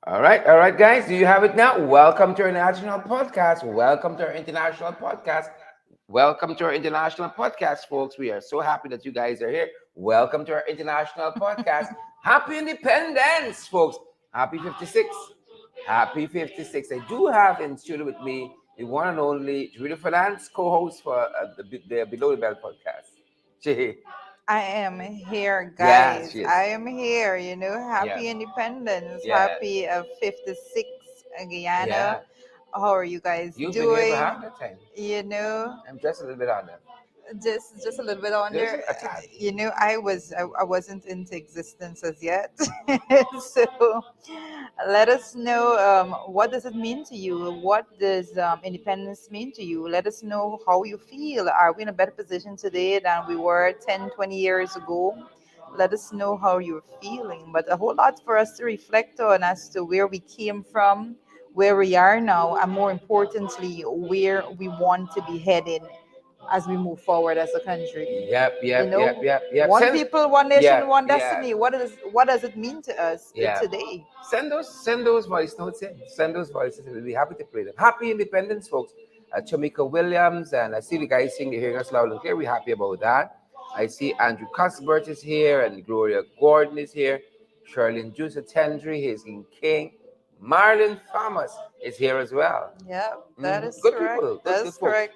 All right, guys. Do you have it now? Welcome to our national podcast. Welcome to our international podcast. Welcome to our international podcast, folks. We are so happy that you guys are here. Welcome to our international podcast. Happy Independence, folks. Happy 56. Happy 56. I do have in studio with me the one and only Julia Finance, co-host for the Below the Bell podcast. She, I am here, yeah, guys. she is. I am here. Yeah, Happy Independence. yeah, Happy 56 Guyana. yeah. How are you guys You've been here for doing? half the time. You know, I'm just a little bit on them. just a little bit on There's there. a tad. I wasn't into existence as yet. So let us know, what does it mean to you? What does independence mean to you? Let us know how you feel. Are we in a better position today than we were 10, 20 years ago? Let us know how you're feeling. But a whole lot for us to reflect on as to where we came from, where we are now, and more importantly, where we want to be heading as we move forward as a country. Yep, yep, yep, yep, yep. One Send, people, one yeah, nation, one yeah, destiny. What does it mean to us yeah. today? Send those voice notes in. Send those voices. We'll be happy to play them. Happy Independence, folks. Chamika Williams, and I see the guys singing, hearing us loud and clear. We're happy about that. I see Andrew Cuthbert is here, and Gloria Gordon is here. Sherlyn Juice Tendry, Hazelin King. Marlon Thomas is here as well. Yeah, that is Good correct. people, good, That good is folks. correct.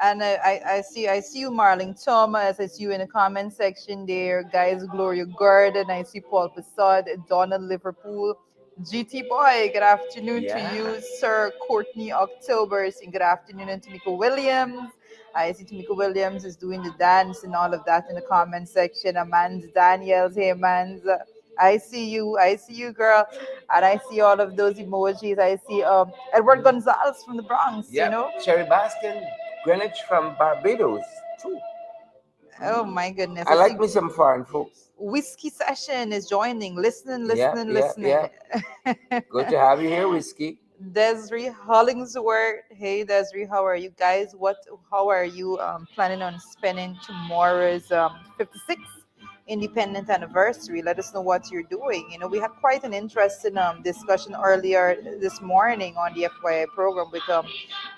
And I see you, Marling Thomas. I see you in the comment section there, guys. Gloria Gordon. I see Paul Passad, Donald Liverpool, GT Boy. Good afternoon to Yeah. you, Sir Courtney October. Saying good afternoon, and Tamika Williams. I see Tamika Williams is doing the dance and all of that in the comment section. Amanda Daniels, hey Mans. I see you, girl, and I see all of those emojis. I see Edward Gonzalez from the Bronx. Yep. Sherry Baskin, Greenwich from Barbados, too. Oh my goodness. I I like see me some foreign folks. Whiskey Session is joining. Listening, Yep, listening, yep, listening. yep. Good to have you here, Whiskey. Desiree Hollingsworth. Hey Desiree, how are you guys? How are you planning on spending tomorrow's 56th independent anniversary? Let us know what you're doing. We had quite an interesting discussion earlier this morning on the FYI program with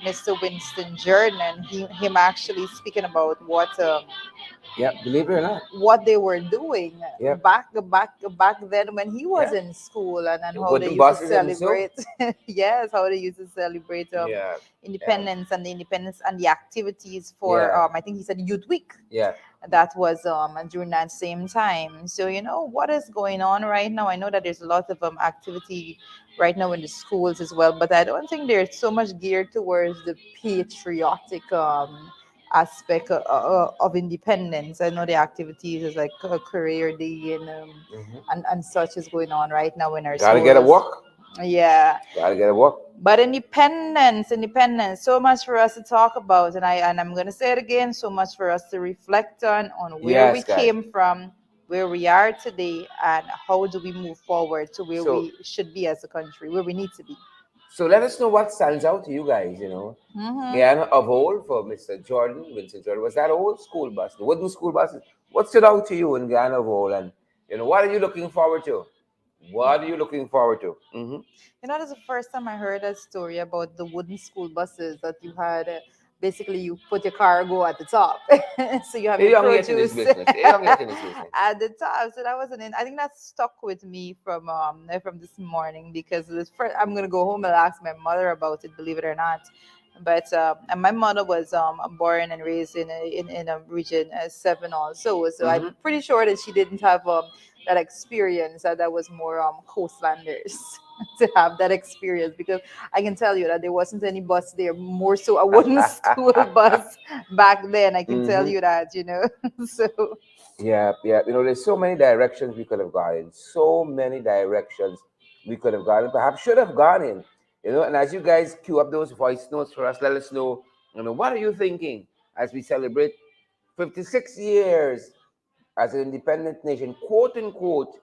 Mr. Winston Jordan. Him actually speaking about Yep, believe it or not. what they were doing Yep, back then when he was yep. in school, and how they Wooden used to buses and so. celebrate. Yes, how they used to celebrate Yeah, yeah, independence and the activities for yeah, I think he said Youth Week. yeah. That was during that same time. So what is going on right now. I know that there's a lot of activity right now in the schools as well, but I don't think they're so much geared towards the patriotic aspect of independence. I know the activities is like a career day Hmm. and such is going on right now in our Gotta get a schools. walk. Yeah, Gotta get a walk. but independence, so much for us to talk about, and I'm gonna say it again, so much for us to reflect on where we Yes, guys. came from, where we are today, and how do we move forward to where So, we should be as a country, where we need to be. so let us know what stands out to you guys. Hmm. Guyana of old for Mr. Jordan, Vincent Jordan, was that old school bus, the wooden school buses. What stood out to you in Guyana of old, and what are you looking forward to? What are you looking forward to? That's the first time I heard a story about the wooden school buses that you had. Basically, you put your cargo at the top, so you have You your don't get in this produce business. You don't get in this business. at the top. So that wasn't. I think that stuck with me from this morning because this first, I'm gonna go home and ask my mother about it. Believe it or not. But and my mother was born and raised in a region 7 also, so Hmm. I'm pretty sure that she didn't have that experience. That was more coastlanders to have that experience, because I can tell you that there wasn't any bus there, more so a wooden school bus back then. I can tell Hmm. you that. So Yeah, yeah. There's so many directions we could have gone in. So many directions we could have gone in. Perhaps should have gone in. And as you guys queue up those voice notes for us, let us know. What are you thinking as we celebrate 56 years as an independent nation, quote unquote,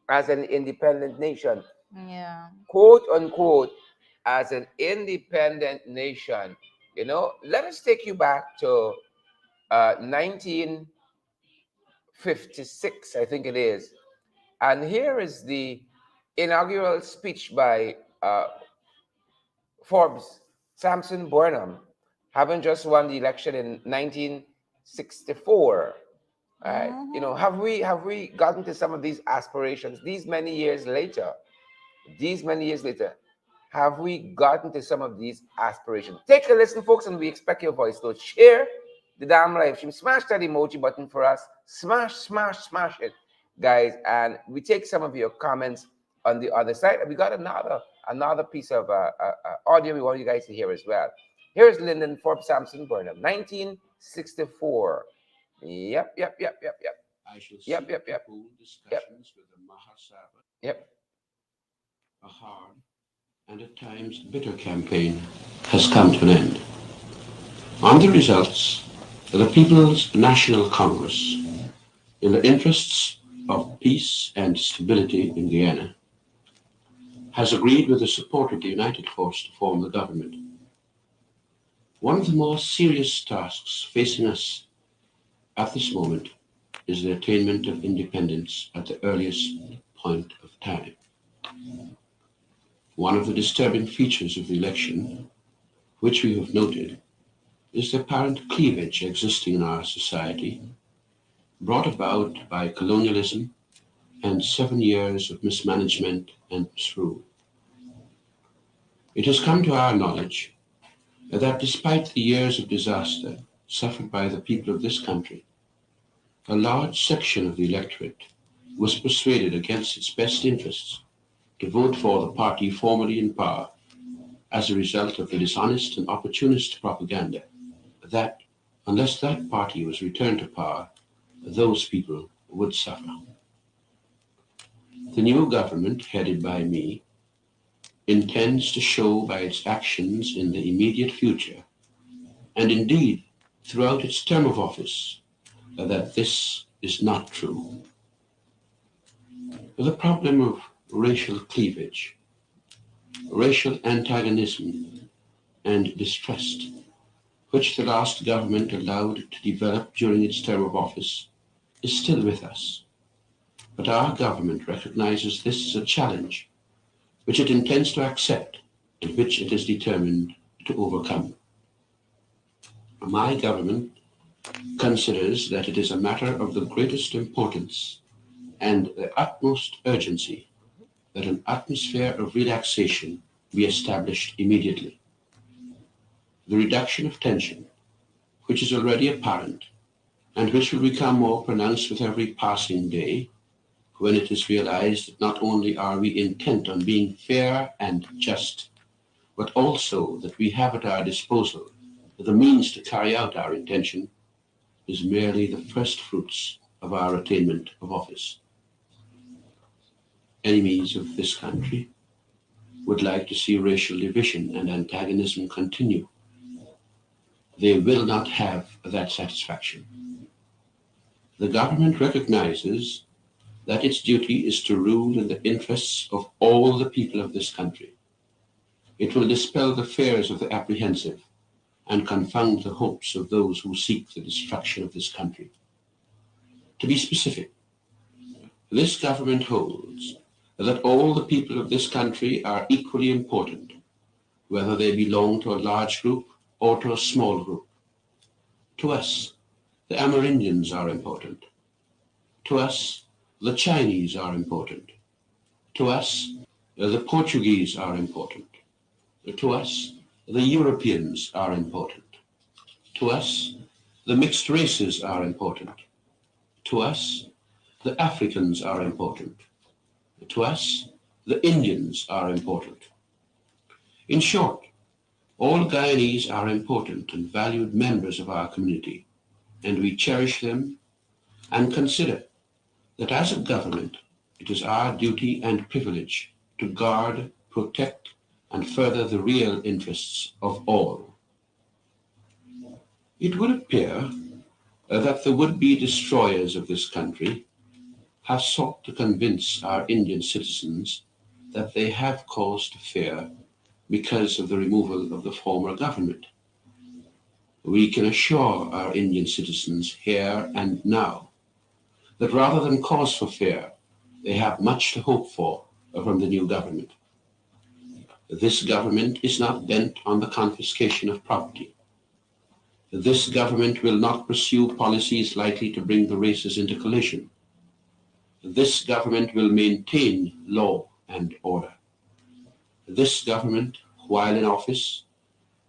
as an independent nation, yeah. quote unquote, as an independent nation. Let us take you back to 1956, I think it is. And here is the inaugural speech by Forbes, Samson Burnham, having just won the election in 1964. Right? Mm-hmm. Have we gotten to some of these aspirations these many years later? These many years later, have we gotten to some of these aspirations? Take a listen, folks, and we expect your voice to share the damn live stream. Smash that emoji button for us. Smash, smash, smash it, guys. And we take some of your comments on the other side. We got another piece of audio we want you guys to hear as well. Here's Lyndon Forbes Sampson Burnham, 1964. Yep, yep, yep, yep, yep. Yep, yep, yep. Yep, yep. A hard and at times bitter campaign has come to an end. On the results, the People's National Congress, in the interests of peace and stability in Guyana, has agreed with the support of the United Force to form the government. One of the more serious tasks facing us at this moment is the attainment of independence at the earliest point of time. One of the disturbing features of the election, which we have noted, is the apparent cleavage existing in our society, brought about by colonialism and 7 years of mismanagement and misrule. It has come to our knowledge that despite the years of disaster suffered by the people of this country, a large section of the electorate was persuaded against its best interests to vote for the party formerly in power as a result of the dishonest and opportunist propaganda that, unless that party was returned to power, those people would suffer. The new government, headed by me, intends to show by its actions in the immediate future, and indeed throughout its term of office, that this is not true. The problem of racial cleavage, racial antagonism, and distrust, which the last government allowed to develop during its term of office, is still with us. But our government recognizes this as a challenge which it intends to accept and which it is determined to overcome. My government considers that it is a matter of the greatest importance and the utmost urgency that an atmosphere of relaxation be established immediately. The reduction of tension, which is already apparent and which will become more pronounced with every passing day, when it is realized that not only are we intent on being fair and just, but also that we have at our disposal the means to carry out our intention, is merely the first fruits of our attainment of office. Enemies of this country would like to see racial division and antagonism continue. They will not have that satisfaction. The government recognizes that its duty is to rule in the interests of all the people of this country. It will dispel the fears of the apprehensive and confound the hopes of those who seek the destruction of this country. To be specific, this government holds that all the people of this country are equally important, whether they belong to a large group or to a small group. To us, the Amerindians are important. To us, the Chinese are important. To us, the Portuguese are important. To us, the Europeans are important. To us, the mixed races are important. To us, the Africans are important. To us, the Indians are important. In short, all Guyanese are important and valued members of our community, and we cherish them and consider that as a government, it is our duty and privilege to guard, protect, and further the real interests of all. It would appear that the would-be destroyers of this country have sought to convince our Indian citizens that they have cause to fear because of the removal of the former government. We can assure our Indian citizens here and now that rather than cause for fear, they have much to hope for from the new government. This government is not bent on the confiscation of property. This government will not pursue policies likely to bring the races into collision. This government will maintain law and order. This government, while in office,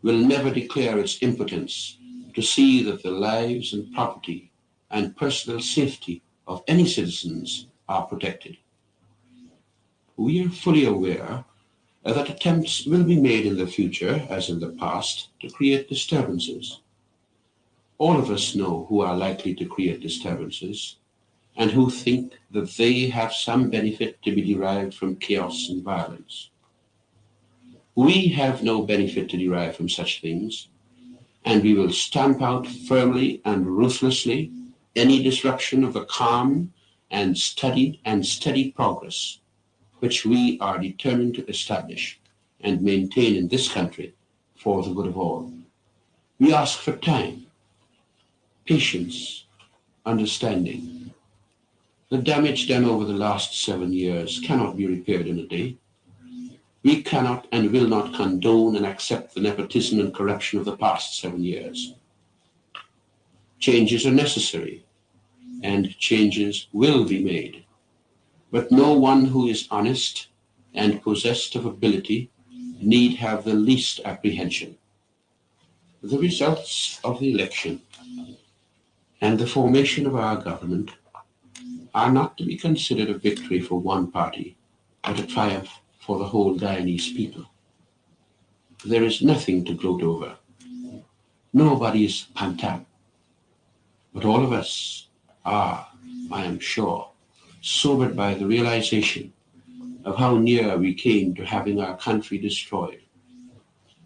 will never declare its impotence to see that the lives and property and personal safety of any citizens are protected. We are fully aware that attempts will be made in the future, as in the past, to create disturbances. All of us know who are likely to create disturbances and who think that they have some benefit to be derived from chaos and violence. We have no benefit to derive from such things, and we will stamp out firmly and ruthlessly any disruption of the calm and studied and steady progress which we are determined to establish and maintain in this country for the good of all. We ask for time, patience, understanding. The damage done over the last 7 years cannot be repaired in a day. We cannot and will not condone and accept the nepotism and corruption of the past 7 years. Changes are necessary, and changes will be made. But no one who is honest and possessed of ability need have the least apprehension. The results of the election and the formation of our government are not to be considered a victory for one party, but a triumph for the whole Guyanese people. There is nothing to gloat over. Nobody is pantang, but all of us are, I am sure, sobered by the realization of how near we came to having our country destroyed,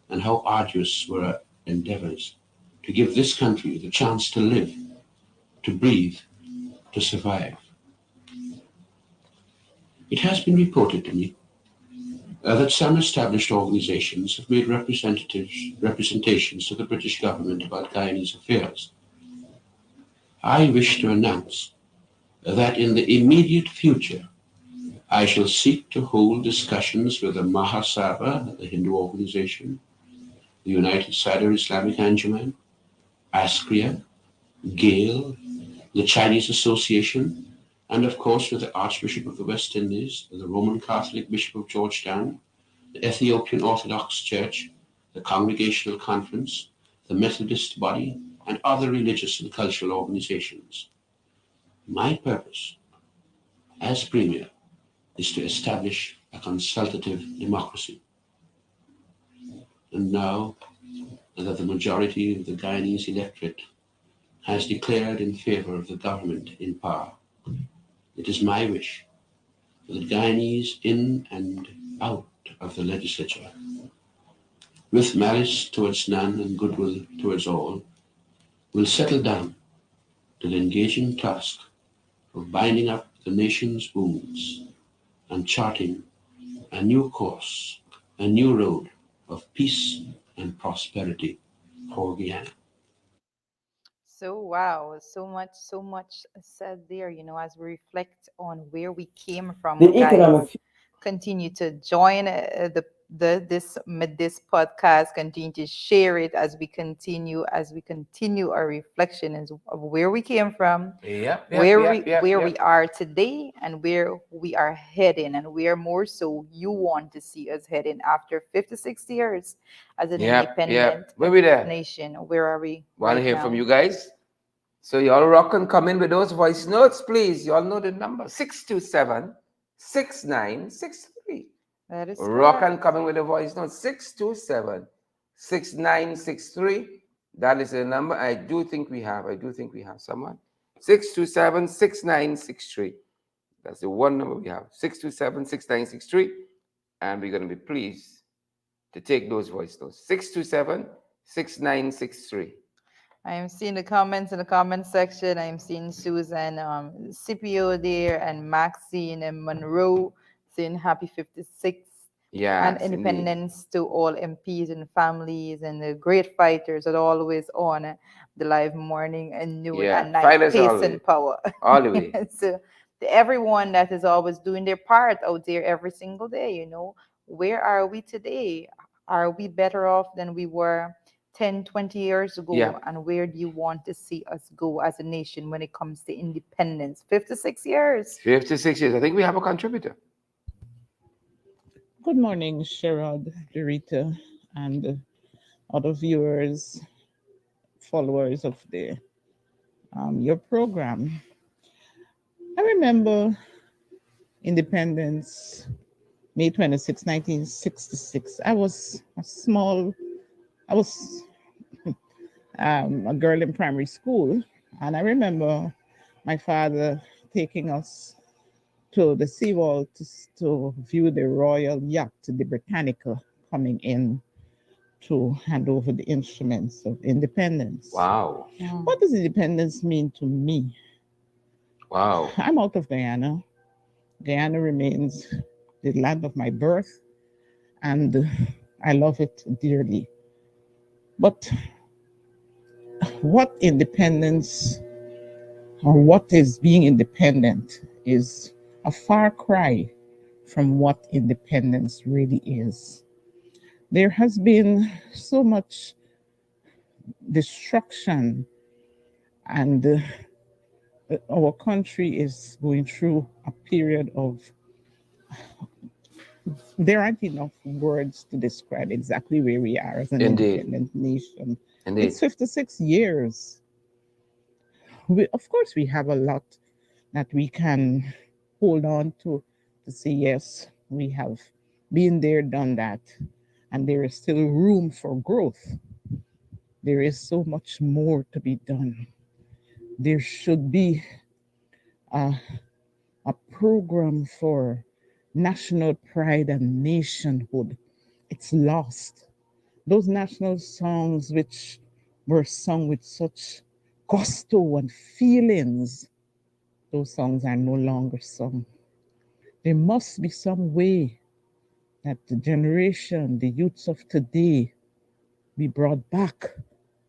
and how arduous were our endeavors to give this country the chance to live, to breathe, to survive. It has been reported to me that some established organizations have made representations to the British government about Guyanese affairs. I wish to announce that in the immediate future I shall seek to hold discussions with the Mahasabha, the Hindu organization, the United Sadr Islamic Anjuman, ASCRIA, GALE, the Chinese Association, and of course with the Archbishop of the West Indies, the Roman Catholic Bishop of Georgetown, the Ethiopian Orthodox Church, the Congregational Conference, the Methodist Body, and other religious and cultural organizations. My purpose as Premier is to establish a consultative democracy. And now that the majority of the Guyanese electorate has declared in favor of the government in power, it is my wish that Guyanese in and out of the legislature, with malice towards none and goodwill towards all, will settle down to the engaging task of binding up the nation's wounds and charting a new course, a new road of peace and prosperity for Guyana. So wow, so much said there. As we reflect on where we came from, The guys, economic continue to join this podcast. Continue to share it as we continue our reflection of where we came from, Yep, yep, where yep, yep, we yep. are today, and where we are heading, and where more so you want to see us heading after 56 years as an Yep, independent yep. Where we there? nation. Where are we Want to right hear from now? you guys? So y'all rock and come in with those voice notes, please. Y'all know the number 627-6963. That is Rock and correct. come in with the voice note 627-6963. That is the number. I do think we have someone. 627-6963. That's the one number we have. 627-6963. And we're going to be pleased to take those voice notes. 627-6963. I am seeing the comments in the comment section. I am seeing Susan Scipio there and Maxine and Monroe saying happy 56th and Yes, indeed. independence to all MPs and families and the great fighters that are always on the live morning and noon Yeah, and night fight us pace and always. power. All the way. So to everyone that is always doing their part out there every single day, where are we today? Are we better off than we were 10, 20 years Yeah. ago? And where do you want to see us go as a nation when it comes to independence? 56 years. 56 years. I think we have a contributor. Good morning, Sherrod, Dorita, and other viewers, followers of your program. I remember independence, May 26, 1966. I was a girl in primary school, and I remember my father taking us to the seawall to view the royal yacht, the Britannica, coming in to hand over the instruments of independence. Wow. What does independence mean to me? Wow. I'm out of Guyana. Guyana remains the land of my birth, and I love it dearly. But what independence or what is being independent is a far cry from what independence really is. There has been so much destruction, and our country is going through a period of, there aren't enough words to describe exactly where we are as an Indeed. independent nation. Indeed. It's 56 years. Of course, we have a lot that we can hold on to say, yes, we have been there, done that, and there is still room for growth. There is so much more to be done. There should be a, a program for national pride and nationhood. It's lost. Those national songs which were sung with such gusto and feelings, those songs are no longer sung. There must be some way that the generation, the youths of today, be brought back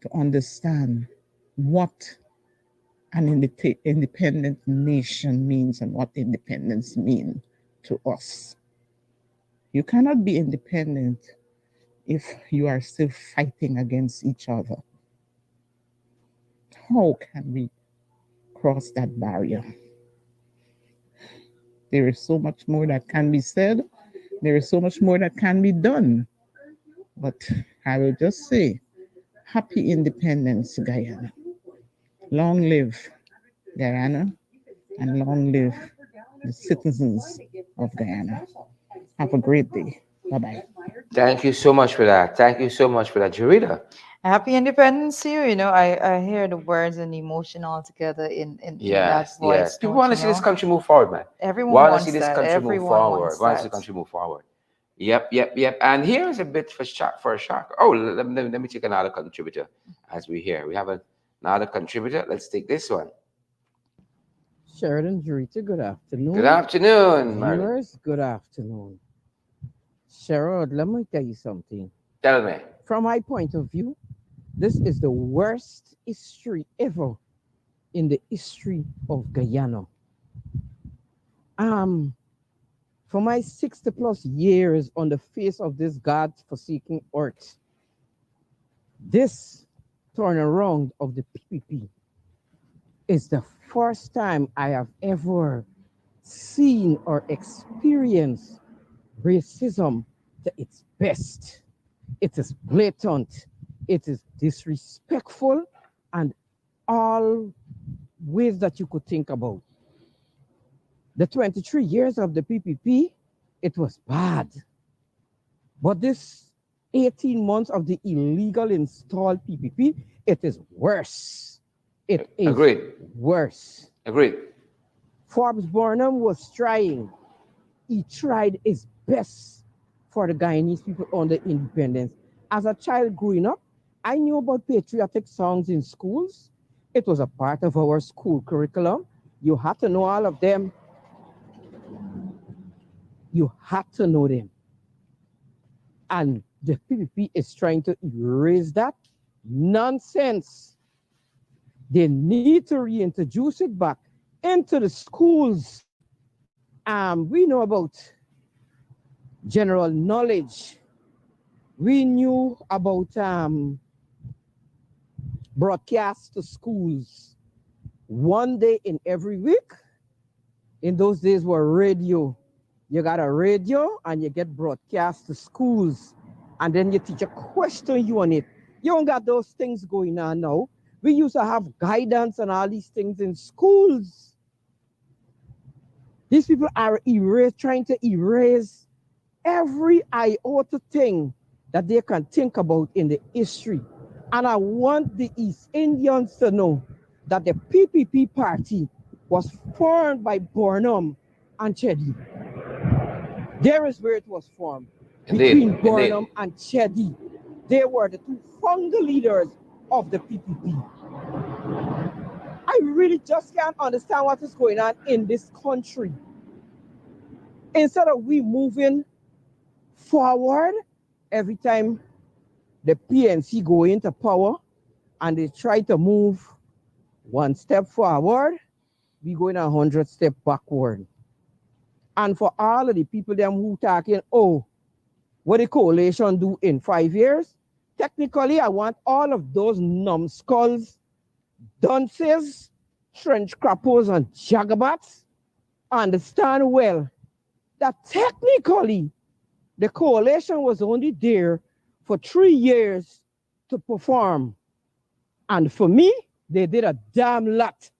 to understand what an independent nation means and what independence means to us. You cannot be independent if you are still fighting against each other. How can we cross that barrier? There is so much more that can be said. There is so much more that can be done. But I will just say, happy independence, Guyana. Long live Guyana and long live the citizens of Guyana. Have a great day. Bye bye. Thank you so much for that. Thank you so much for that, Jarita. Happy Independence to you. I hear the words and emotion all together in that Yes, voice yes. People note, want to see this country move forward, man. Everyone Want to see wants this that. country move Everyone forward. wants Want to see the that. country move forward. Yep, yep, yep. And here's a bit for shock for a shock. Oh, let me take another contributor as we hear. We have another contributor. Let's take this one. Sheridan Jurita, good Good afternoon. afternoon, Marlon. Viewers, good afternoon. Sherrod, let me tell you something. Tell me. From my point of view, this is the worst history ever in the history of Guyana. Um, for my 60 plus years on the face of this God forsaken earth, this turnaround of the PPP is the first time I have ever seen or experienced racism to its best. It is blatant, it is disrespectful, and all ways that you could think about. The 23 years of the PPP, it was bad. But this 18 months of the illegal installed PPP, it is worse. It is Agreed. worse. Agreed. Forbes Burnham was trying. He tried his best for the Guyanese people under independence. As a child growing up, I knew about patriotic songs in schools. It was a part of our school curriculum. You had to know all of them. You had to know them. And the PPP is trying to erase that nonsense. They need to reintroduce it back into the schools We know about general knowledge. We knew about broadcasts to schools one day in every week. In those days were radio. You got a radio and you get broadcast to schools. And then your teacher question you on it. You don't got those things going on now. We used to have guidance and all these things in schools. These people are trying to erase every iota thing that they can think about in the history. And I want the East Indians to know that the PPP party was formed by Burnham and Chedi. There is where it was formed. Indeed, Between indeed. Burnham and Chedi. They were the two founder leaders of the PPP. I really just can't understand what is going on in this country. Instead of we moving forward, every time the PNC go into power and they try to move one step forward, we going 100 steps backward. And for all of the people them who talking, oh, what the coalition do in 5 years, technically I want all of those numbskulls, dunces, trench crappers and jagabats understand well that technically the coalition was only there for 3 years to perform. And for me, they did a damn lot.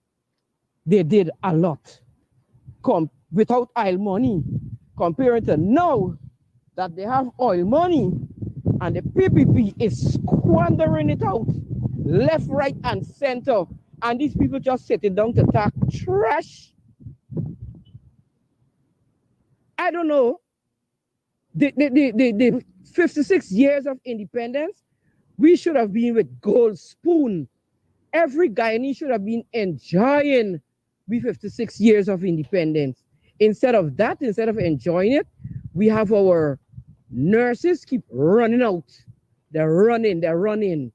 They did a lot. Without oil money, comparing to now that they have oil money and the PPP is squandering it out left, right, and center. And these people just sitting down to talk trash. I don't know. The 56 years of independence, we should have been with gold spoon. Every Guyanese should have been enjoying the 56 years of independence. Instead of that, instead of enjoying it, we have our nurses keep running out. They're running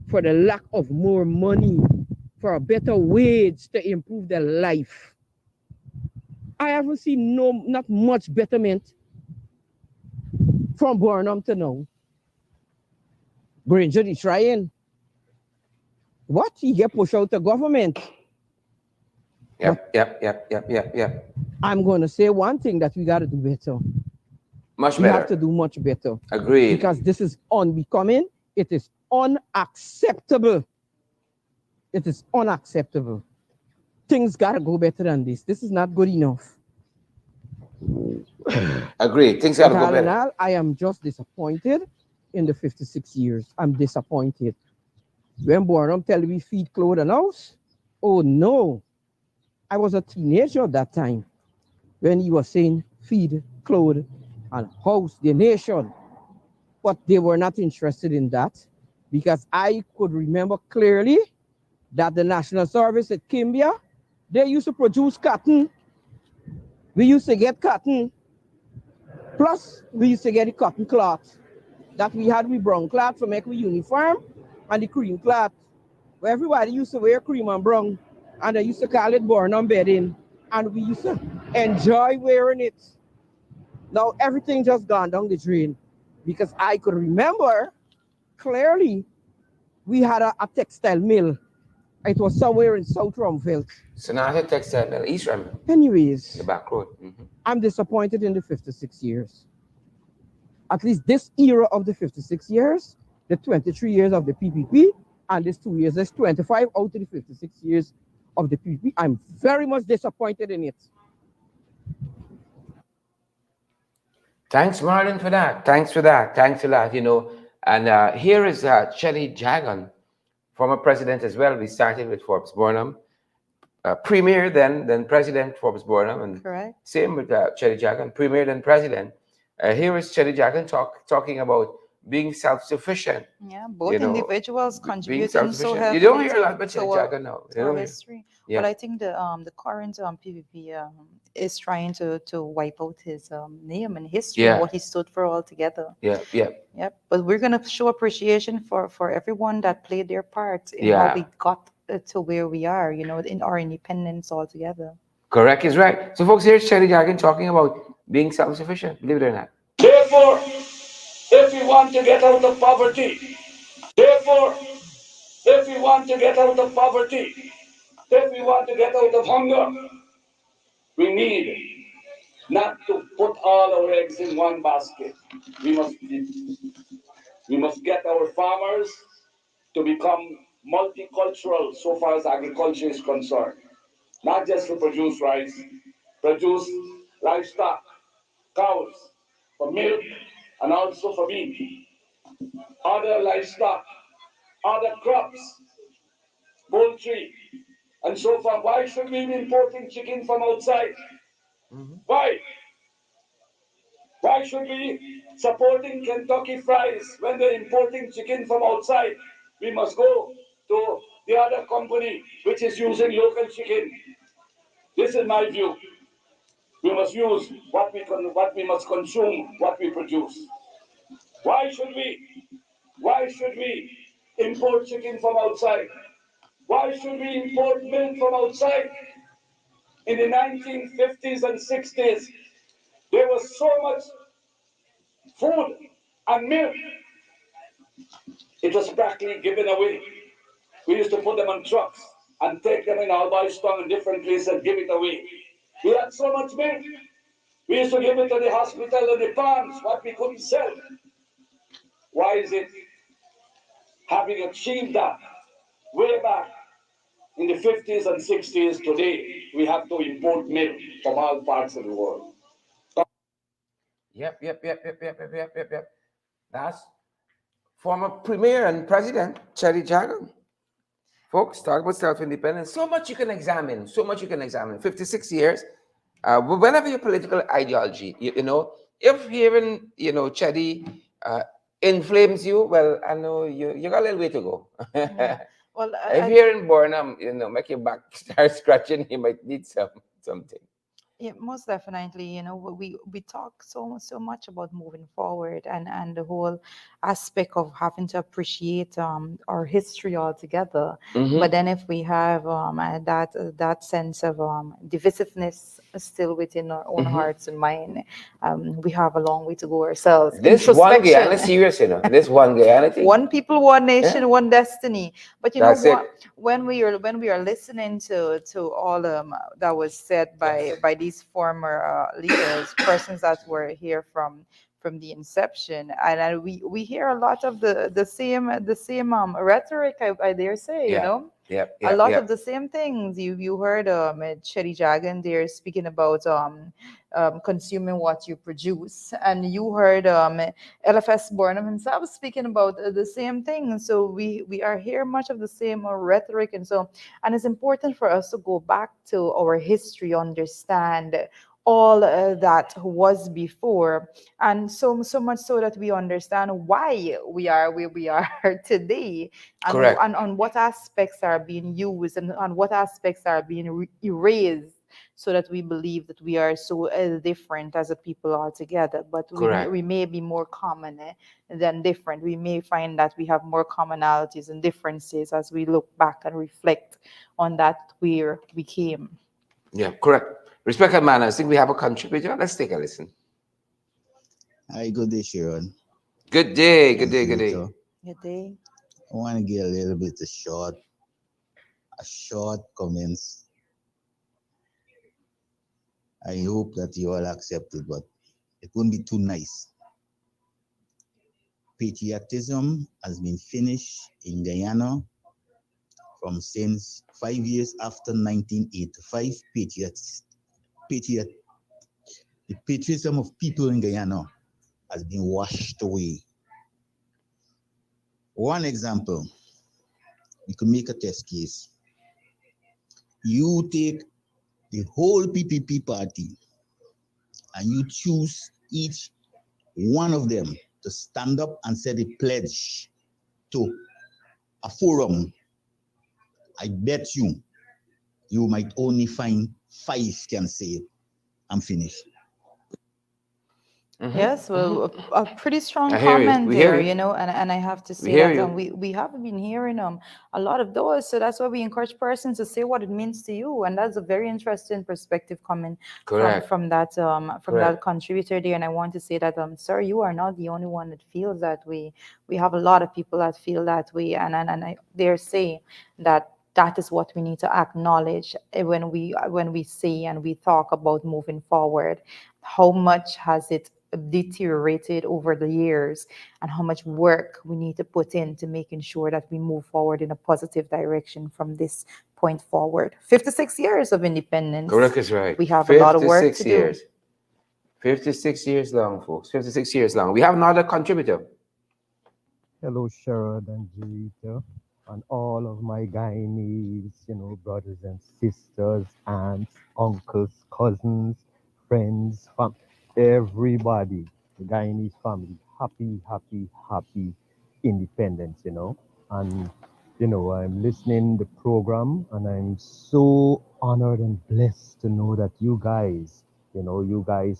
for the lack of more money, for a better wage to improve their life. I haven't seen not much betterment from Burnham to now. Granger is trying. What? He get pushed out the government. Yep. I'm going to say one thing that we got to do better. Much We have to better. do much better Agreed. because this is unbecoming. It is unacceptable. It is unacceptable. Things got to go better than this. This is not good enough. Agreed. Things got But to go all in better. all, I am just disappointed in the 56 years. I'm disappointed. When Burnham tell me feed, clothes, and house, oh no. I was a teenager at that time when he was saying feed, clothe, and house the nation. But they were not interested in that because I could remember clearly that the National Service at Kimbia, they used to produce cotton. We used to get cotton. Plus, we used to get the cotton cloth that we had with brown cloth for make we uniform and the cream cloth. Where everybody used to wear cream and brown and they used to call it Burnham bedding. And we used to enjoy wearing it. Now everything just gone down the drain because I could remember clearly we had a textile mill. It was somewhere in South Rumfield. Sonata Textile Mill, East Rambler, the Anyways, back road. I'm disappointed in the 56 years. At least this era of the 56 years, the 23 years of the PPP, and this 2 years, that's 25 out of the 56 years of the PPP. I'm very much disappointed in it. Thanks, Marlon, for that. Thanks for that. Thanks a lot. And here is Chelly Jagan, former president as well. We started with Forbes Burnham, premier then president Forbes Burnham, and Correct. same with Chelly Jagan, premier then president. Here is Chelly Jagan talking about being self-sufficient. Yeah, You both know, individuals being contributing so self-sufficient. You don't heavily hear a lot about Chelly Jagan now. You to our don't hear. history. Yeah, But I think the current PVP is trying to wipe out his name and history and yeah, what he stood for altogether. yeah. Yep. But we're gonna show appreciation for everyone that played their part in how Yeah. we got to where we are. In our independence altogether. Correct is right. So, folks, here's Cherry Jagan talking about being self-sufficient. Believe it or not. Therefore, if we want to get out of poverty, therefore, if we want to get out of poverty, if we want to get out of hunger, we need not to put all our eggs in one basket. We must, we must get our farmers to become multicultural so far as agriculture is concerned. Not just to produce rice, produce livestock, cows, for milk, and also for meat. Other livestock, other crops, poultry, and so forth. Why should we be importing chicken from outside? Mhm. Why? Why should we supporting Kentucky fries when they're importing chicken from outside? We must go to the other company which is using local chicken. This is my view. We must use what we must consume, what we produce. Why should we? Why should we import chicken from outside? Why should we import milk from outside? In the 1950s and 60s, there was so much food and milk. It was practically given away. We used to put them on trucks and take them in Albaiston and different places and give it away. We had so much milk. We used to give it to the hospital and the farms, what we couldn't sell. Why is it, having achieved that way back in the 50s and 60s, today we have to import milk from all parts of the world? Yep. That's former premier and president Cherry Jagan. Folks, talk about self-independence. So much you can examine. So much you can examine. 56 years. Whenever your political ideology, if hearing, Cherry inflames you, well, I know you got a little way to go. Yeah. Well, If hearing Burnham, make your back start scratching, you might need something. yeah, most definitely. We talk so much about moving forward, and the whole aspect of having to appreciate our history altogether. Mm-hmm. But then, if we have that sense of divisiveness still within our own Mm-hmm. hearts and mind, we have a long way to go ourselves. This one Guyana, Introspection. serious, this one Guyana thing. One people, one Yeah, nation, one destiny. But you know that's what? it. When we are listening to all that was said by these former leaders, persons that were here from the inception, and we hear a lot of the same rhetoric. I dare say, Yeah, yep, a yep, lot of yep. the same things. You heard Chetty Jagan there speaking about consuming what you produce, and you heard LFS Burnham himself speaking about the same thing. So we are here much of the same rhetoric, and it's important for us to go back to our history, understand all that was before, and so much so that we understand why we are where we are today, Correct, and on what aspects are being used, and on what aspects are being erased, so that we believe that we are so different as a people altogether. But correct, we may be more common than different. We may find that we have more commonalities and differences as we look back and reflect on that where we came. yeah, correct. Respect and manners. I think we have a contributor. Let's take a listen. Hi, good day, Sharon. Good day, good And day, good day. Keto. Good day. I want to get a little bit of short comments. I hope that you all accept it, but it won't be too nice. Patriotism has been finished in Guyana from since 5 years after 1985. Patriot, the patriotism of people in Guyana has been washed away. One example, we could make a test case. You take the whole PPP party and you choose each one of them to stand up and say the pledge to a forum, I bet you might only find five can say it. I'm finished. Yes, Hmm. well, a pretty strong I hear you. comment We hear there, you. you know, and I have to We say hear that you. we have been hearing a lot of those, so that's why we encourage persons to say what it means to you, and that's a very interesting perspective coming Correct. from that Correct. contributor there, and I want to say that sir, you are not the only one that feels that way. We have a lot of people that feel that way, and I dare say that that is what we need to acknowledge when we say and we talk about moving forward. How much has it deteriorated over the years, and how much work we need to put into making sure that we move forward in a positive direction from this point forward. 56 years of independence. Correct is right. We have a lot of work 56 to do. years. 56 years long, folks. 56 years long. We have another contributor. Hello, Sherrod and Jerita, and all of my Guyanese, brothers and sisters, aunts, uncles, cousins, friends, everybody, the Guyanese family. Happy, happy, happy independence. And, I'm listening the program, and I'm so honored and blessed to know that you guys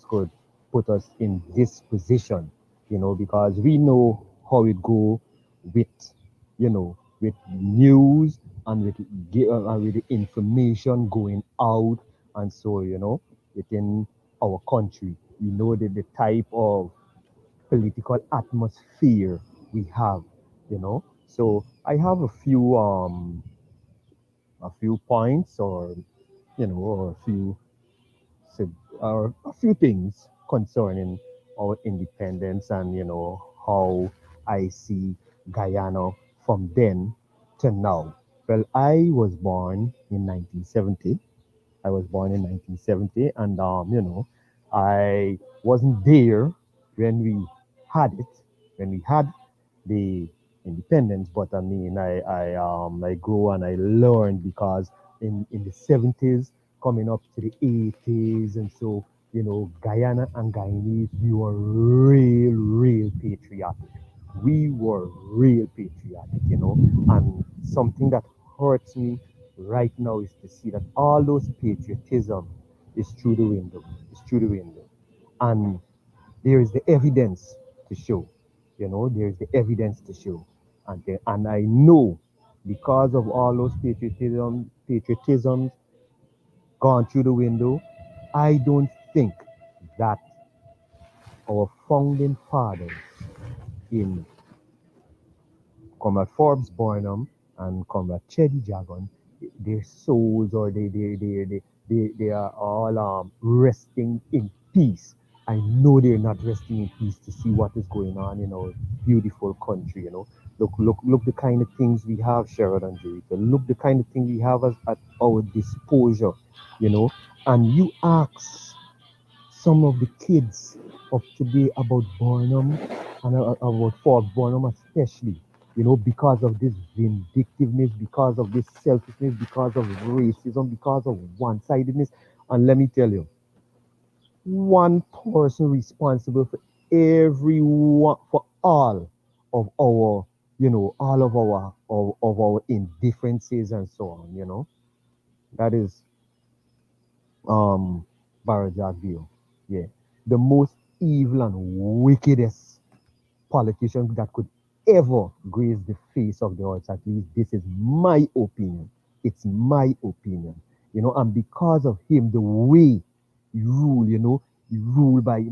could put us in this position, because we know how it go with, with news and with the information going out, and so, within our country, the type of political atmosphere we have, So I have a few points, or a few things concerning our independence, and how I see Guyana from then to now. Well, I was born in 1970. I was born in 1970, and I wasn't there when we had it, when we had the independence. But I mean, I grew and I learned, because in the 70s, coming up to the 80s, and so Guyana and Guyanese, we were real patriotic. We were real patriotic, and something that hurts me right now is to see that all those patriotism is through the window. It's through the window. And there is the evidence to show. There's the evidence to show. And I know, because of all those patriotisms gone through the window, I don't think that our founding fathers in Comrade Forbes Barnum and Comrade Cheddy Jagan, their souls, or they are all resting in peace. I know they're not resting in peace to see what is going on in our beautiful country. Look the kind of things we have, Sherrod and Jerita. Look the kind of thing we have at our disposal. You know, and you ask some of the kids of today about Barnum, and about Forbes Barnum especially, because of this vindictiveness, because of this selfishness, because of racism, because of one-sidedness. And let me tell you, one person responsible for everyone, for of our, all of our indifferences and so on, that is Barack View. Yeah. The most evil and wickedest politician that could ever grace the face of the earth. At least this is my opinion. It's my opinion. And because of him, the way he rule, he rule by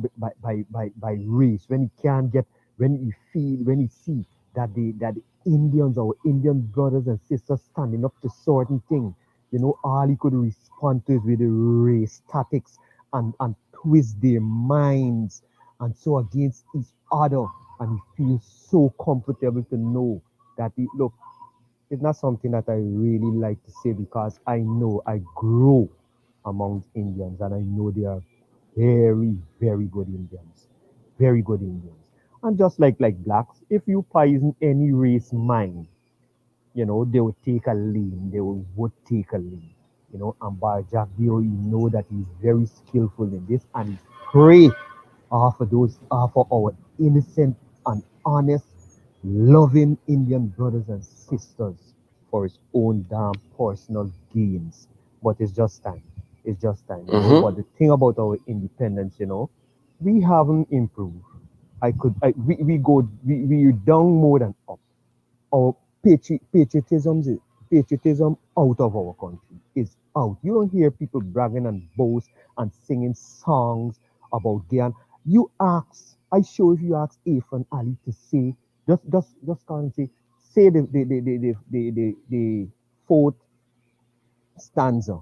race. When he can't get, when he see that the Indians, our Indian brothers and sisters, standing up to certain things, all he could respond to is with the race tactics, and twist their minds, and so against each other. And he feels so comfortable to know that look, it's not something that I really like to say, because I know I grow amongst Indians, and I know they are very, very good Indians. Very good Indians. And just like blacks, if you poison any race mind, they will take a lane. They would take a lane. And by Jack Dio, you know that he's very skillful in this, and he's pray for our innocent and honest, loving Indian brothers and sisters, for his own damn personal gains. But it's just time. It's just time. Mm-hmm. But the thing about our independence, we haven't improved. We go, we down more than up. Our patriotism out of our country is out. You don't hear people bragging and boast and singing songs about Guyana. You ask, I sure if you ask If and Ali to say, just can't say the fourth stanza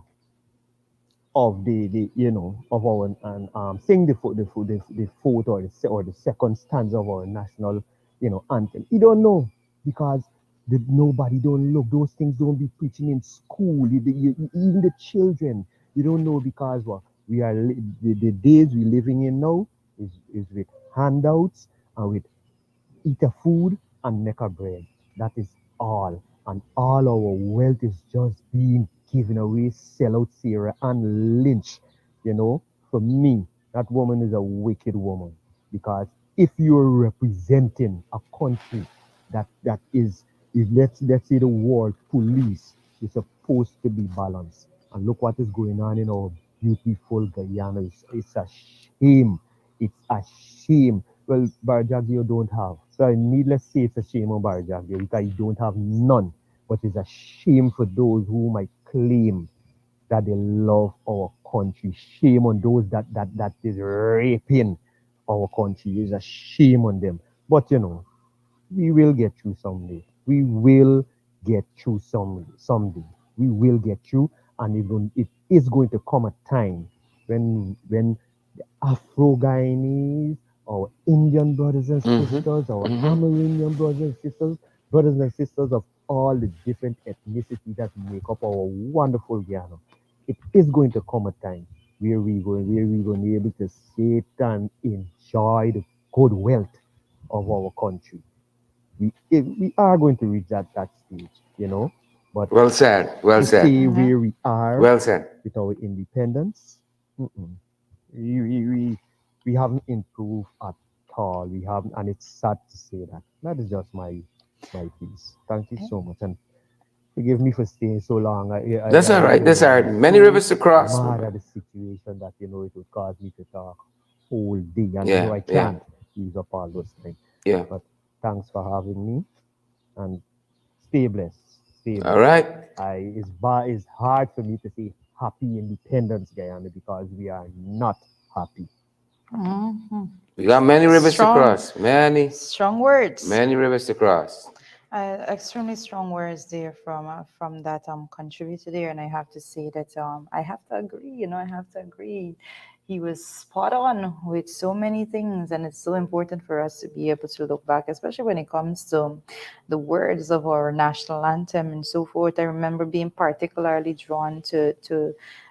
of the of our and sing the fourth or the second stanza of our national anthem. You don't know because nobody don't look. Those things don't be preaching in school. Even the children, you don't know because what we are the days we living in now is with handouts and with eat a food and make a bread. That is all. And all our wealth is just being given away, sell out Sarah and Lynch. You know, for me, that woman is a wicked woman. Because if you're representing a country that is let's say the world police is supposed to be balanced. And look what is going on in our beautiful Guyana. It's a shame. It's a shame. Well, Barjagio don't have. So I needless say it's a shame on Barjagio because he don't have none. But it's a shame for those who might claim that they love our country. Shame on those that is raping our country. It's a shame on them. But we will get through someday. We will get through someday. We will get through, and it is going to come a time when Afro Guyanese, our Indian brothers and Mm-hmm. sisters, our Mm-hmm. Amerindian brothers and sisters of all the different ethnicities that make up our wonderful Guyana. It is going to come a time where we going to be able to sit and enjoy the good wealth of our country. We are going to reach that stage. But Well said. Well to said. stay Mhm. where we are Well said. with our independence, mm-mm. We, we, we, we haven't improved at all. We haven't, and it's sad to say that. That is just my piece. Thank you so much, and forgive me for staying so long. That's I all right. really That's was all right. just Many so rivers to cross. mad at the situation that it would cause me to talk whole day, and Yeah. I Yeah. can't use up all those things. Yeah. But thanks for having me, and stay blessed. Stay All blessed. right. It's hard for me to say happy Independence, Guyana, because we are not happy. Mhm. We got many rivers to Strong, cross. Many, strong words. many rivers to cross. Extremely strong words there from that contributor there, and I have to say that I have to agree. I have to agree. He was spot on with so many things, and it's so important for us to be able to look back, especially when it comes to the words of our national anthem and so forth. I remember being particularly drawn to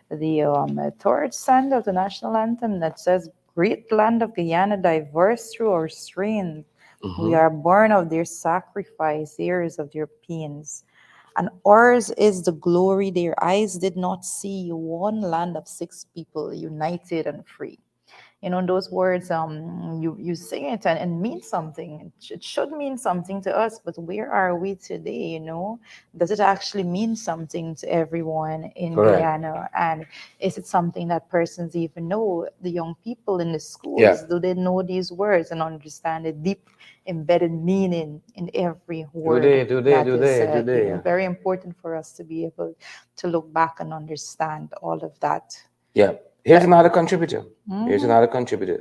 the third stand of the national anthem that says, "Great land of Guyana, diverse through our strength. We Mm-hmm. are born of their sacrifice, heirs of their pains. And ours is the glory their eyes did not see, one land of six people, united and free." Those words, you sing it and mean something. It should mean something to us, but where are we today? Does it actually mean something to everyone in Correct. Guyana? And is it something that persons even know? The young people in the Yeah. schools, do they know these words and understand the deep embedded meaning in every Do word they? Do they? that Do is they? Do said? they? Yeah. Very important for us to be able to look back and understand all of that. Yeah. Here's That. another contributor. Here's Mhm. another contributor.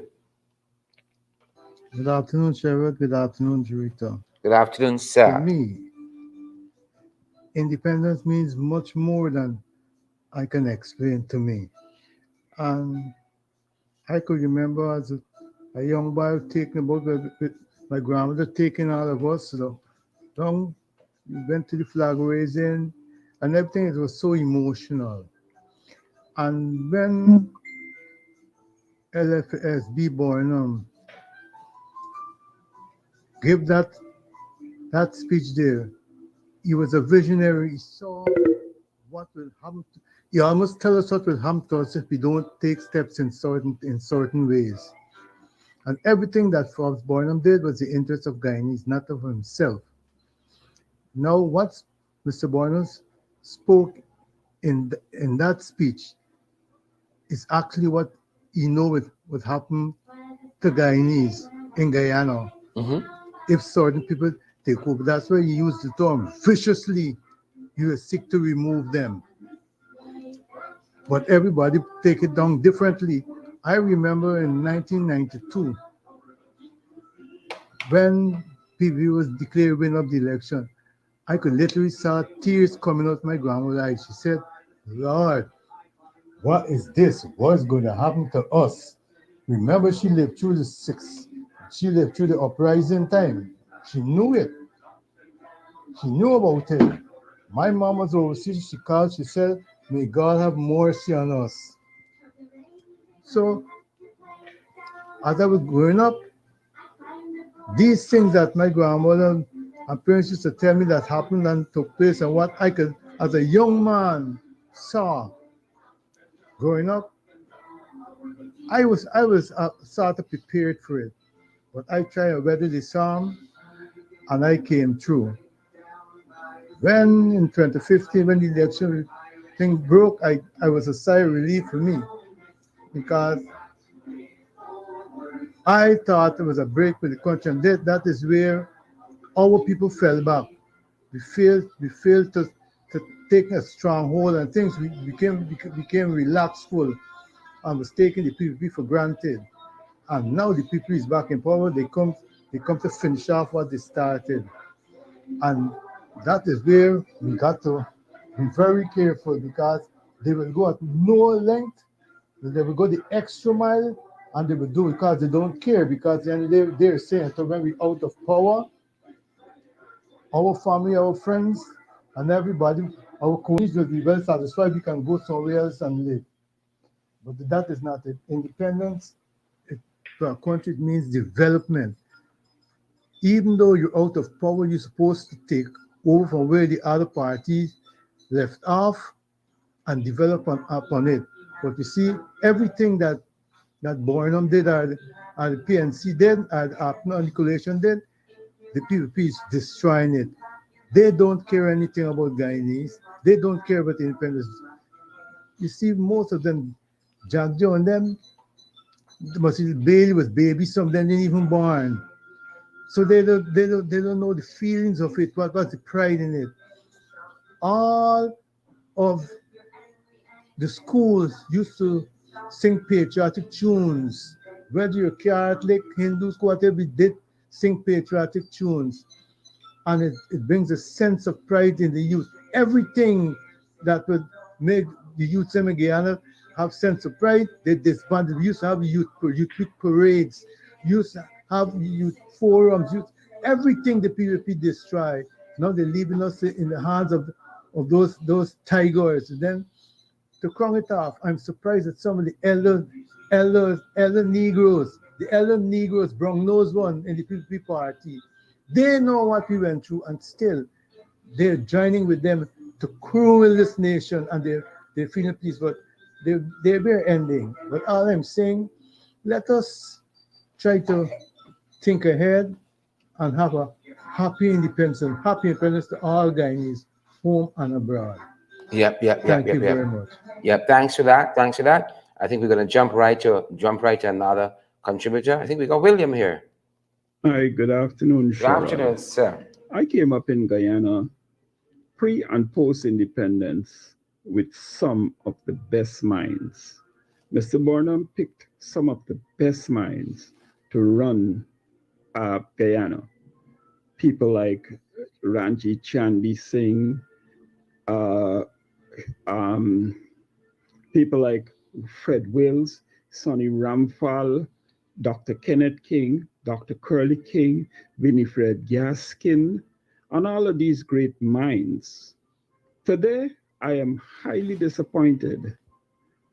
Good afternoon, Sherwood. Good afternoon, Jerita. Good afternoon, To sir. me, independence means much more than I can explain to me. And I could remember as a young boy taking about with my grandmother taking all of us down. We went to the flag raising and everything. It was so emotional. And when LFSB Boynham gave that speech there, he was a visionary. He saw what will happen. He almost tell us what will happen to us if we don't take steps in certain ways. And everything that Forbes Burnham did was the interest of Guyanese, not of himself. Now, what Mr. Burnham spoke in that speech is actually what he know would happen to Guyanese in Guyana Hmm. if certain people take over. That's why you use the term viciously. You seek to remove them, but everybody take it down differently. I remember in 1992 when PV was declared winner of the election. I could literally saw tears coming out my grandmother's eyes. She said, "Lord, what is this? What's going to happen to us?" Remember, she lived through the six. She lived through the uprising time. She knew it. She knew about it. My mom was overseas. She called. She said, "May God have mercy on us." So as I was growing up, these things that my grandmother and parents used to tell me that happened and took place, and what I could, as a young man, saw growing up, I was sort of prepared for it. But I tried to weather the storm, and I came through. When in 2015, when the election thing broke, I was a sigh of relief for me because I thought it was a break with the country, and that is where our people fell back. We failed to take a strong hold, and things became relaxful and was taking the PPP for granted. And now the people is back in power. They come to finish off what they started, and that is where we got to be very careful because they will go at no length. They will go the extra mile, and they will do it because they don't care. Because then they're saying, so when we out of power, our family, our friends, and everybody, our communities will be well satisfied. We can go somewhere else and live. But that is not it. Independence it, to a country it means development. Even though you're out of power, you're supposed to take over from where the other parties left off and develop upon it. But you see, everything that Burnham did, or the PNC did, or the Apna Coalition did, the PPP is destroying it. They don't care anything about Guyanese. They don't care about independence. You see, most of them, Jack Joe and them, Bailey was baby, some of them didn't even born. So they don't know the feelings of it, what's the pride in it. All of the schools used to sing patriotic tunes. Whether you're Catholic, Hindus, whatever, we did sing patriotic tunes. And it brings a sense of pride in the youth. Everything that would make the youth in Guyana have sense of pride, they disbanded. We used to have youth parades, used to have youth forums, everything the PVP destroyed. Now they're leaving us in the hands of those tigers. And then to crown it off, I'm surprised that some of the elder Negroes, the elder Negroes, brown nose one in the PPP party, they know what we went through, and still they're joining with them to cruel this nation, and they're feeling peace, but they're ending. But all I'm saying, let us try to think ahead and have a happy independence to all Guyanese, home and abroad. Yep, yep, yep, Thank yep, you yep. very much. Yep. Thanks for that. Thanks for that. I think we're gonna jump right to another contributor. I think we got William here. Hi, good afternoon, Good afternoon, Cheryl. sir. I came up in Guyana pre and post independence with some of the best minds. Mr. Burnham picked some of the best minds to run Guyana. People like Ranji Chandy Singh, uh, um, people like Fred Wills, Sonny Ramphal, Dr. Kenneth King, Dr. Curly King, Winifred Gaskin, and all of these great minds. Today, I am highly disappointed,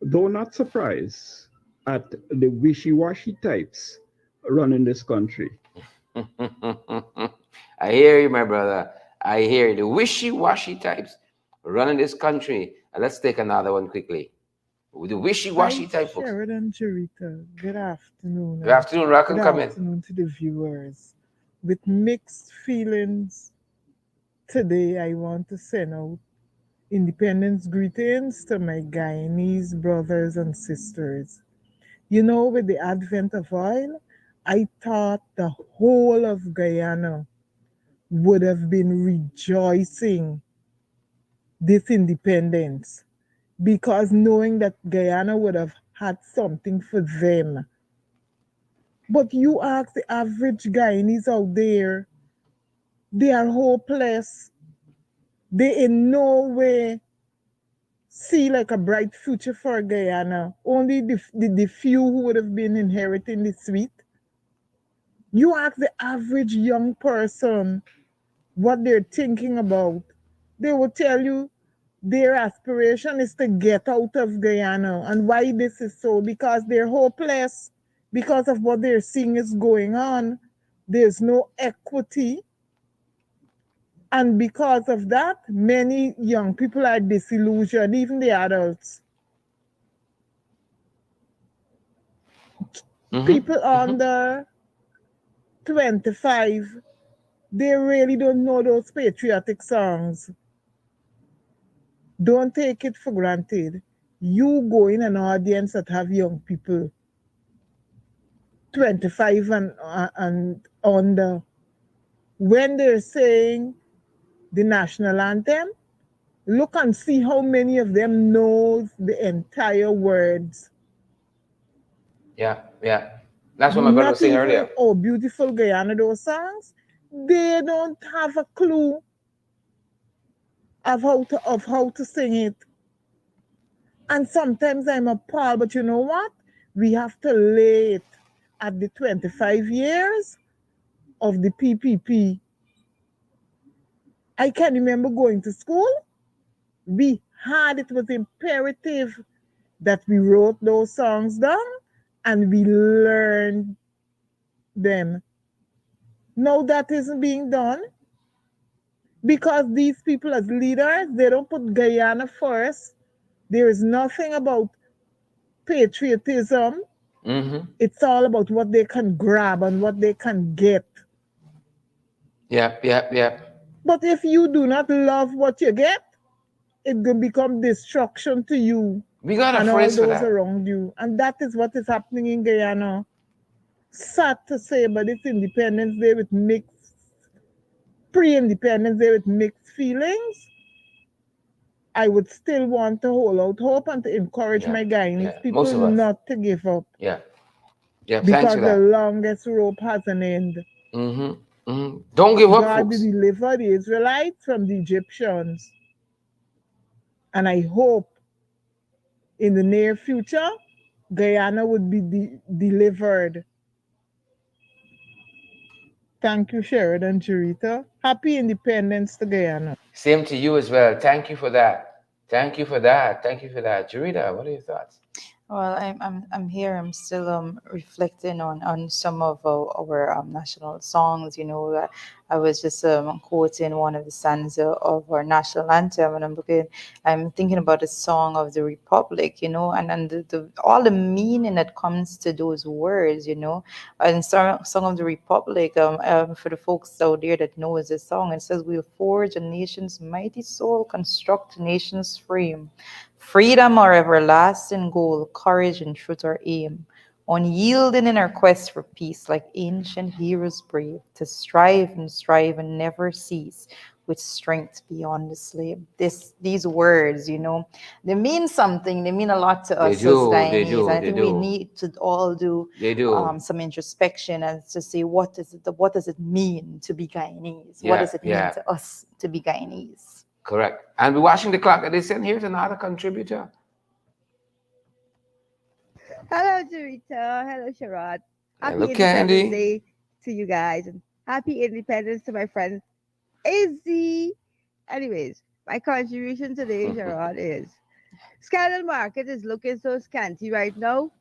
though not surprised, at the wishy washy types running this country. I hear you, my brother. I hear you. The wishy-washy types running this country. And let's take another one quickly. The Hi, wishy-washy type folks. Sharon and Jerita. Good afternoon, Good and afternoon, good Rakan. Come in. afternoon to the viewers. With mixed feelings, today I want to send out Independence greetings to my Guyanese brothers and sisters. You know, with the advent of oil, I thought the whole of Guyana would have been rejoicing this independence because knowing that Guyana would have had something for them. But you ask the average Guyanese out there, they are hopeless. They in no way see like a bright future for Guyana. Only the few who would have been inheriting the sweet. You ask the average young person what they're thinking about, they will tell you their aspiration is to get out of Guyana. And why this is so? Because they're hopeless, because of what they're seeing is going on. There's no equity. And because of that, many young people are disillusioned, even the adults. Mm-hmm. People Mm-hmm. under 25, they really don't know those patriotic songs. Don't take it for granted. You go in an audience that have young people, 25 and under. When they're saying the national anthem, look and see how many of them knows the entire words. Yeah, yeah. That's what my brother was Not saying even earlier. oh beautiful Guyana those songs. They don't have a clue of how to sing it. And sometimes I'm appalled, but you know what? We have to lay it at the 25 years of the PPP. I can remember going to school. We had it was imperative that we wrote those songs down and we learned them. Now that isn't being done because these people as leaders, they don't put Guyana first. There is nothing about patriotism. Mm-hmm. It's all about what they can grab and what they can get. Yep, yep, yep. But if you do not love what you get, it will become destruction to you We got a and all phrase for those that. around you. And that is what is happening in Guyana. Sad to say, but it's Independence Day with mixed, pre-Independence Day with mixed feelings. I would still want to hold out hope and to encourage Yeah, my yeah. Guyanese Most people of us. not to give up Yeah, yeah. Thanks because for the that. longest rope has an end. Mm-hmm. Mm-hmm. Don't give up, God folks. delivered the Israelites from the Egyptians. And I hope in the near future, Guyana would be delivered. Thank you, Sharon and Jarita. Happy Independence to Guyana. Same to you as well. Thank you for that. Thank you for that. Thank you for that. Jarita, what are your thoughts? Well, I'm here. I'm still reflecting on some of our national songs. I was just quoting one of the stanza of our national anthem, and I'm thinking about the song of the Republic. And the all the meaning that comes to those words. And song of the Republic. For the folks out there that knows this song, it says, "We'll forge a nation's mighty soul, construct a nation's frame." Freedom our everlasting goal, courage and truth our aim. Unyielding in our quest for peace, like ancient heroes brave, to strive and never cease, with strength beyond the slave. These words, they mean something. They mean a lot to They us as do, they Guyanese, and do, I they think we do, need to all do they do. some introspection and to say what does it mean to be Guyanese? What Yeah, does it mean yeah, to us to be Guyanese? correct. And we're watching the clock. And they said, here's another contributor. Hello, Dorita. Hello, Sharad. Hello, Happy Independence Candy. Day to you guys, and happy Independence to my friend Izzy. Anyways, my contribution today, Sharad, is Scandal Market is looking so scanty right now.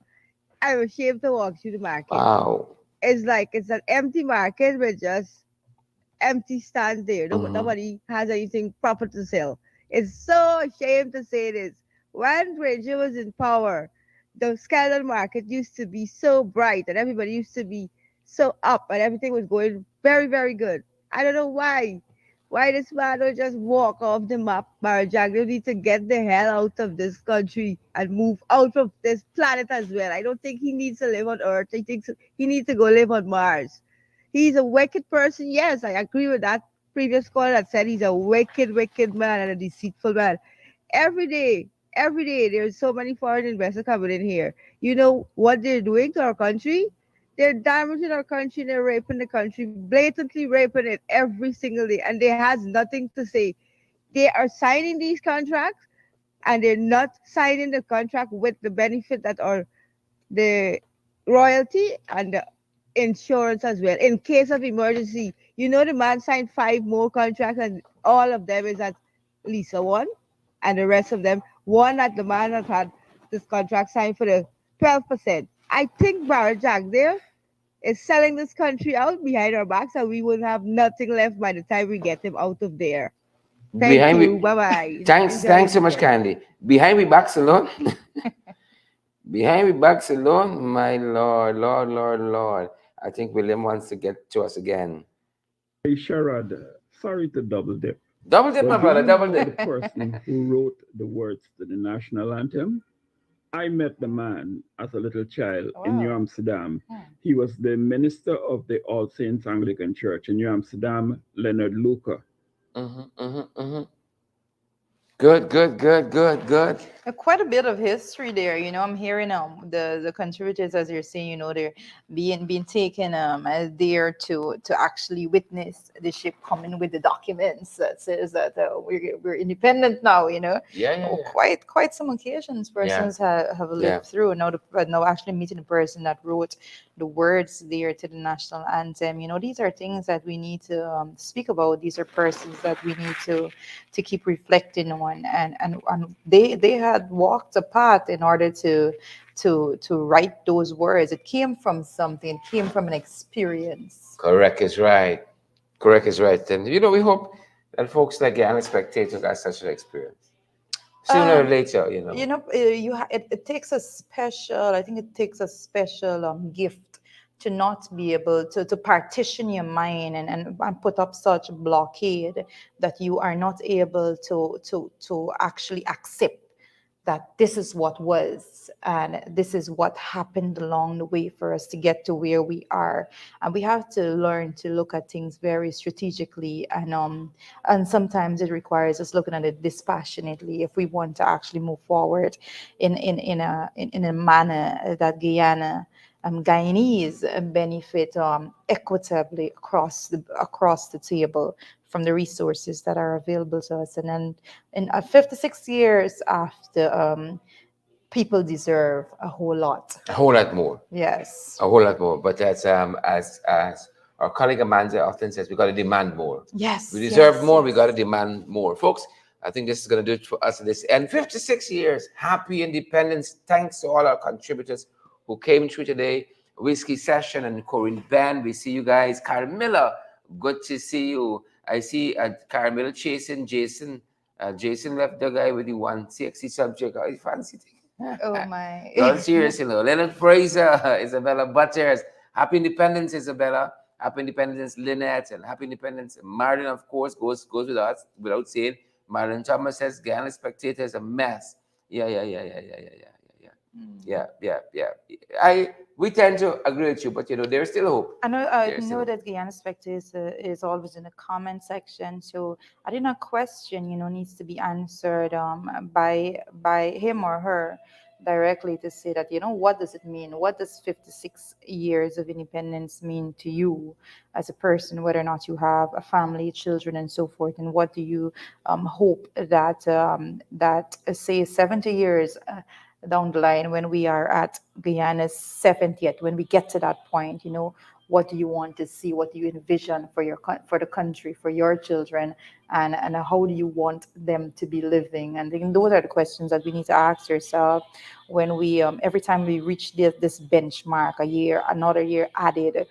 I'm ashamed to walk through the market. Wow. It's like it's an empty market with just empty stands there. Mm-hmm. Nobody has anything proper to sell. It's so ashamed to say this. When Ranger was in power, the scandal market used to be so bright and everybody used to be so up and everything was going very, very good. I don't know why. Why this man don't just walk off the map, Marajak? You need to get the hell out of this country and move out of this planet as well. I don't think he needs to live on Earth. I think he needs to go live on Mars. He's a wicked person. Yes, I agree with that previous caller that said he's a wicked, wicked man and a deceitful man. Every day, there's so many foreign investors coming in here. You know what they're doing to our country? They're damaging our country. They're raping the country, blatantly raping it every single day, and they has nothing to say. They are signing these contracts, and they're not signing the contract with the benefit that are the royalty and the insurance as well in case of emergency. You know, the man signed five more contracts, and all of them is at Lisa one, and the rest of them one that the man has had this contract signed for the 12%. I think Barrett Jack there is selling this country out behind our backs, and we will have nothing left by the time we get him out of there. Thank Behind you. we, Bye bye. Enjoy your thanks so much, weekend. Candy. Behind we backs alone. Behind we backs alone, my lord, lord, lord, lord. I think William wants to get to us again. Hey, Sharad, sorry to double dip, Double dip, my but do brother, you double know the dip. person who wrote the words to the national anthem? I met the man as a little child in New Wow. Amsterdam. Hmm. He was the minister of the All Saints Anglican Church in New Amsterdam, Leonard Luca. Hmm, hmm, hmm. Good, good, good, good, good. Quite a bit of history there. I'm hearing the contributors, as you're saying, they're being taken there to actually witness the ship coming with the documents that says that we're independent now. Yeah, yeah, Oh, yeah. quite some occasions Yeah, persons have yeah. lived through. Now actually meeting the person that wrote the words there to the national anthem. These are things that we need to speak about. These are persons that we need to keep reflecting on, and they had walked a path in order to write those words. It came from something, it came from an experience. Correct is right. Correct is right. And we hope that folks like Guyana Spectator got such an experience. Sooner or um later. it takes a special, I think it takes a special gift to not be able to partition your mind and put up such a blockade that you are not able to actually accept that this is what was and this is what happened along the way for us to get to where we are. And we have to learn to look at things very strategically, and sometimes it requires us looking at it dispassionately if we want to actually move forward in a manner that Guyanese benefit equitably across the table from the resources that are available to us. And then in 56 years after, people deserve a whole lot. A whole lot more. Yes. A whole lot more. But as our colleague Amanda often says, we got to demand more. Yes. We deserve Yes. more. We got to Yes. demand more, folks. I think this is going to do it for us. This and 56 years, happy independence. Thanks to all our contributors who came through today. Whiskey Session and Corinne Band. We see you guys. Carmilla, good to see you. I see Carmilla chasing Jason. Jason left the guy with the one sexy subject. Oh, fancy thing. Oh my. You're serious, Leonard Fraser, Isabella Butters. Happy Independence, Isabella. Happy Independence, Lynette, and Happy Independence, Marilyn. Of course, goes with us without saying. Marilyn Thomas says, "Guyana Spectator is a mess." Yeah, yeah, yeah, yeah, yeah, yeah, yeah, yeah, yeah, yeah, yeah. We tend to agree with you, but there's still hope. I There's still know hope. that Guyana Spectre is always in the comment section, so I think a question, needs to be answered by him or her directly to say that, what does it mean? What does 56 years of independence mean to you as a person, whether or not you have a family, children, and so forth, and what do you hope that say 70 years down the line, when we are at Guyana's 70th, when we get to that point, what do you want to see? What do you envision for for the country, for your children, and how do you want them to be living? And I think those are the questions that we need to ask ourselves when we every time we reach this benchmark, a year, another year added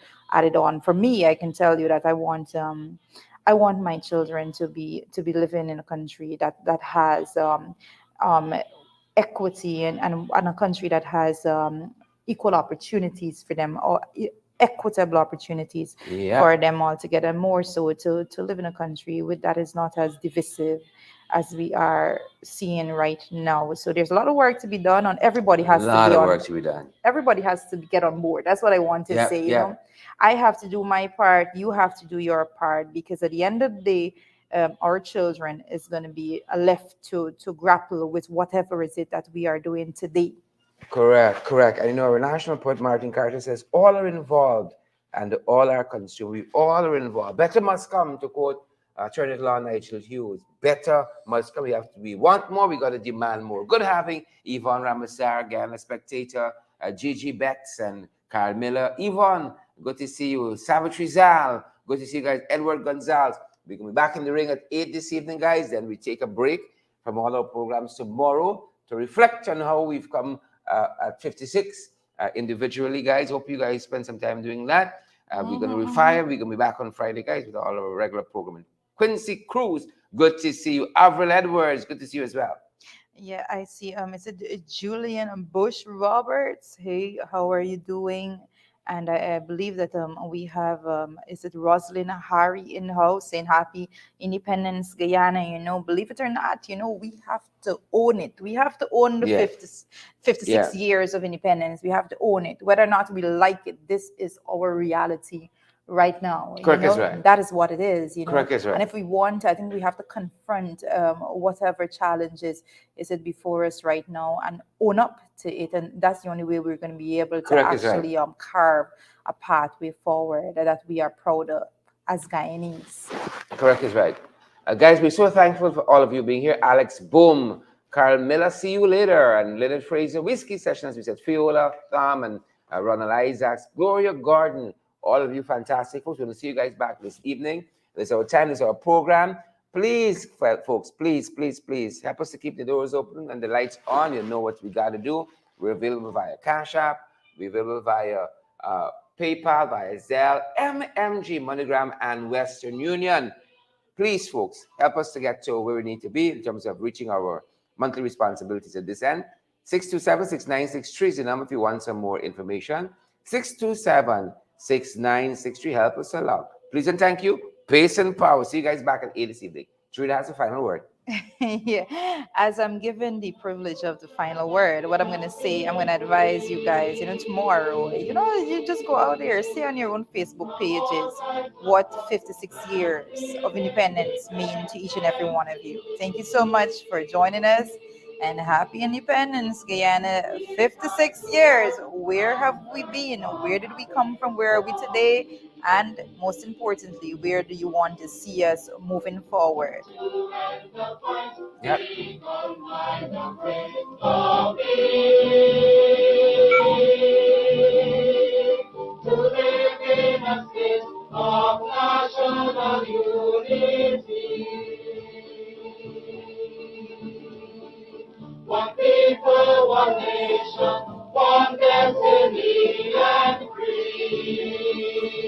on. For me, I can tell you that I want my children to be living in a country that has um, equity, and a country that has equal opportunities for them, or equitable opportunities Yeah. for them all together, and more so to live in a country with that is not as divisive as we are seeing right now. So there's a lot of work to be done on. Everybody A has to lot be of on. work to be done. Everybody has to get on board. That's what I want to Yep, say. yep. I have to do my part. You have to do your part, because at the end of the day, our children is going to be left to grapple with whatever is it that we are doing today. Correct, correct. And our national poet Martin Carter says, all are involved and all are consumed. We all are involved. Better must come, to quote Trinidad Law Nigel Hughes. Better must come. We have to, we want more, we got to demand more. Good having Yvonne Ramasar again, a spectator, Gigi Betts and Carl Miller. Yvonne, good to see you. Savage Rizal, good to see you guys. Edward Gonzalez. We're going to be back in the ring at 8 this evening, guys. Then we take a break from all our programs tomorrow to reflect on how we've come at 56 individually, guys. Hope you guys spend some time doing that. We're going to refire. We're going to be back on Friday, guys, with all our regular programming. Quincy Cruz, good to see you. Avril Edwards, good to see you as well. Yeah, I see. Is it Julian Bush Roberts? Hey, how are you doing? And I believe that we have is it Rosalind Harry in house saying happy Independence Guyana. Believe it or not, we have to own it. We have to own the Yeah, 56 yeah. years of independence. We have to own it, whether or not we like it. This is our reality right now. Correct is right. That is what it is. Correct is And right. if we want, I think we have to confront whatever challenges is it before us right now and own up to it. And that's the only way we're going to be able to Correct is right. actually carve a pathway forward that we are proud of as Guyanese. Correct is right. Guys, we're so thankful for all of you being here. Alex Boom, Carl Miller, see you later. And Leonard Fraser, Whiskey Session, as we said, Fiola, Thom, and Ronald Isaacs, Gloria Gordon, all of you fantastic folks. We'll see you guys back this evening. This is our time, this is our program. Please, folks, please, please, please help us to keep the doors open and the lights on. You know what we got to do. We're available via Cash App. We're available via uh, PayPal, via Zelle, MMG, MoneyGram, and Western Union. Please, folks, help us to get to where we need to be in terms of reaching our monthly responsibilities at this end. 627-6963 is the number if you want some more information. 627-6963. Help us along. Please and thank you. Pace and power. See you guys back at 8 this evening. Trina has the final word. Yeah, as I'm given the privilege of the final word, what I'm going to say, I'm going to advise you guys, tomorrow, you just go out there, see on your own Facebook pages what 56 years of independence mean to each and every one of you. Thank you so much for joining us, and happy independence, Guyana. 56 years. Where have we been? Where did we come from? Where are we today? And most importantly, where do you want to see us moving forward? Yep. To live in a state of national unity. One people, one nation, one destiny and creed.